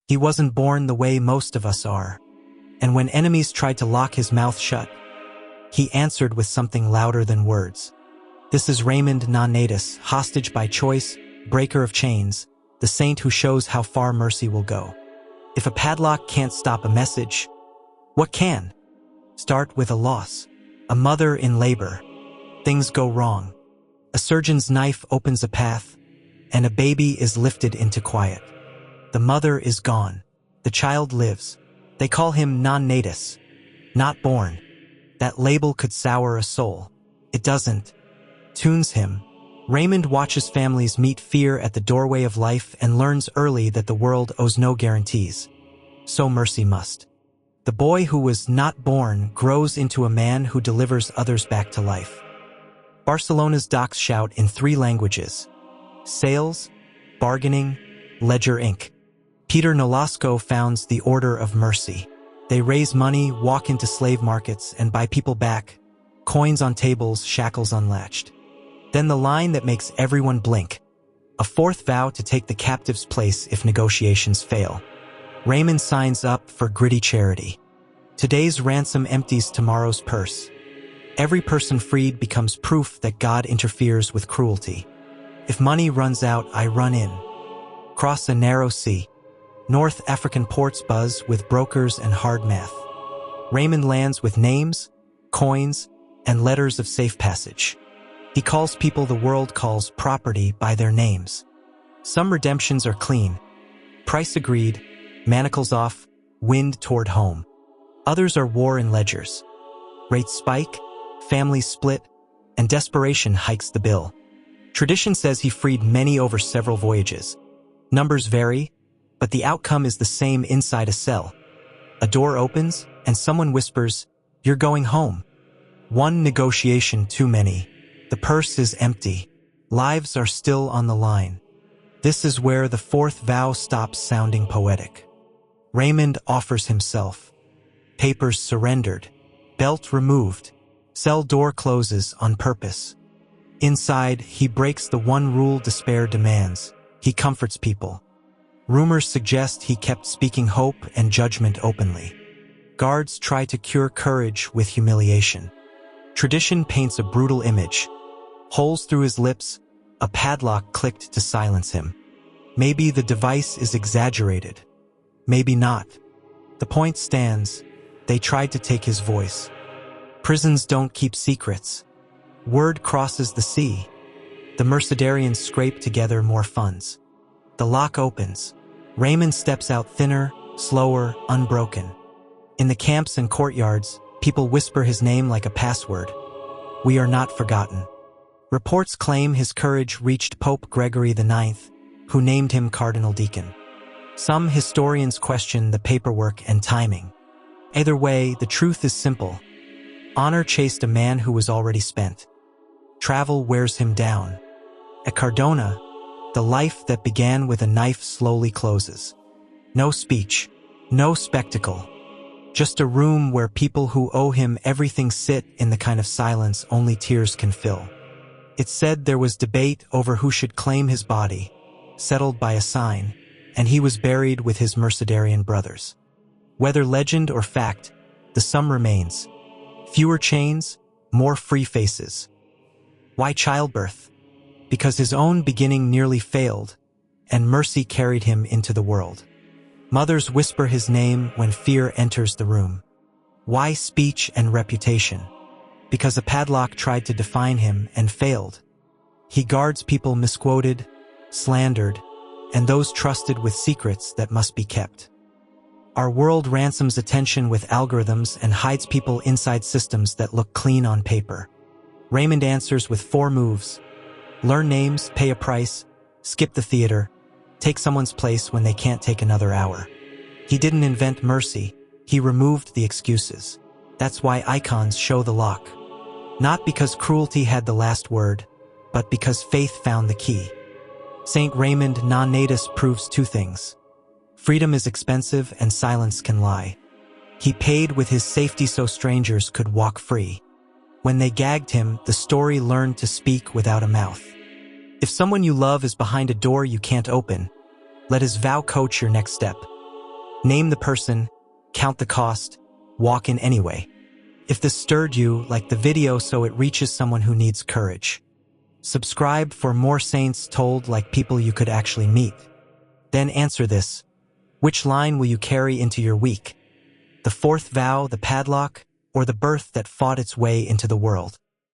He wasn't born the way most of us are. And when enemies tried to lock his mouth shut, he answered with something louder than words. This is Raymond Nonnatus, hostage by choice, breaker of chains, the saint who shows how far mercy will go. If a padlock can't stop a message, what can? Start with a loss. A mother in labor. Things go wrong. A surgeon's knife opens a path, and a baby is lifted into quiet. The mother is gone. The child lives. They call him Nonnatus, not born. That label could sour a soul. It doesn't. Tunes him. Raymond watches families meet fear at the doorway of life and learns early that the world owes no guarantees. So mercy must. The boy who was not born grows into a man who delivers others back to life. Barcelona's docks shout in 3 languages: sales, bargaining, ledger ink. Peter Nolasco founds the Order of Mercy. They raise money, walk into slave markets, and buy people back. Coins on tables, shackles unlatched. Then the line that makes everyone blink. A 4th vow to take the captive's place if negotiations fail. Raymond signs up for gritty charity. Today's ransom empties tomorrow's purse. Every person freed becomes proof that God interferes with cruelty. If money runs out, I run in. Cross a narrow sea. North African ports buzz with brokers and hard math. Raymond lands with names, coins, and letters of safe passage. He calls people the world calls property by their names. Some redemptions are clean. Price agreed, manacles off, wind toward home. Others are war in ledgers. Rates spike, families split, and desperation hikes the bill. Tradition says he freed many over several voyages. Numbers vary, but the outcome is the same inside a cell. A door opens, and someone whispers, "You're going home." One negotiation too many. The purse is empty. Lives are still on the line. This is where the 4th vow stops sounding poetic. Raymond offers himself. Papers surrendered. Belt removed. Cell door closes on purpose. Inside, he breaks the one rule despair demands. He comforts people. Rumors suggest he kept speaking hope and judgment openly. Guards try to cure courage with humiliation. Tradition paints a brutal image. Holes through his lips, a padlock clicked to silence him. Maybe the device is exaggerated. Maybe not. The point stands. They tried to take his voice. Prisons don't keep secrets. Word crosses the sea. The Mercedarians scrape together more funds. The lock opens. Raymond steps out thinner, slower, unbroken. In the camps and courtyards, people whisper his name like a password. We are not forgotten. Reports claim his courage reached Pope Gregory IX, who named him Cardinal Deacon. Some historians question the paperwork and timing. Either way, the truth is simple. Honor chased a man who was already spent. Travel wears him down. At Cardona, the life that began with a knife slowly closes. No speech, no spectacle. Just a room where people who owe him everything sit in the kind of silence only tears can fill. It's said there was debate over who should claim his body, settled by a sign, and he was buried with his Mercedarian brothers. Whether legend or fact, the sum remains. Fewer chains, more free faces. Why childbirth? Because his own beginning nearly failed, and mercy carried him into the world. Mothers whisper his name when fear enters the room. Why speech and reputation? Because a padlock tried to define him and failed. He guards people misquoted, slandered, and those trusted with secrets that must be kept. Our world ransoms attention with algorithms and hides people inside systems that look clean on paper. Raymond answers with 4 moves. Learn names, pay a price, skip the theater, take someone's place when they can't take another hour. He didn't invent mercy, he removed the excuses. That's why icons show the lock. Not because cruelty had the last word, but because faith found the key. Saint Raymond Nonnatus proves 2 things. Freedom is expensive and silence can lie. He paid with his safety so strangers could walk free. When they gagged him, the story learned to speak without a mouth. If someone you love is behind a door you can't open, let his vow coach your next step. Name the person, count the cost, walk in anyway. If this stirred you, like the video so it reaches someone who needs courage. Subscribe for more saints told like people you could actually meet. Then answer this. Which line will you carry into your week? The fourth vow, the padlock, or the birth that fought its way into the world?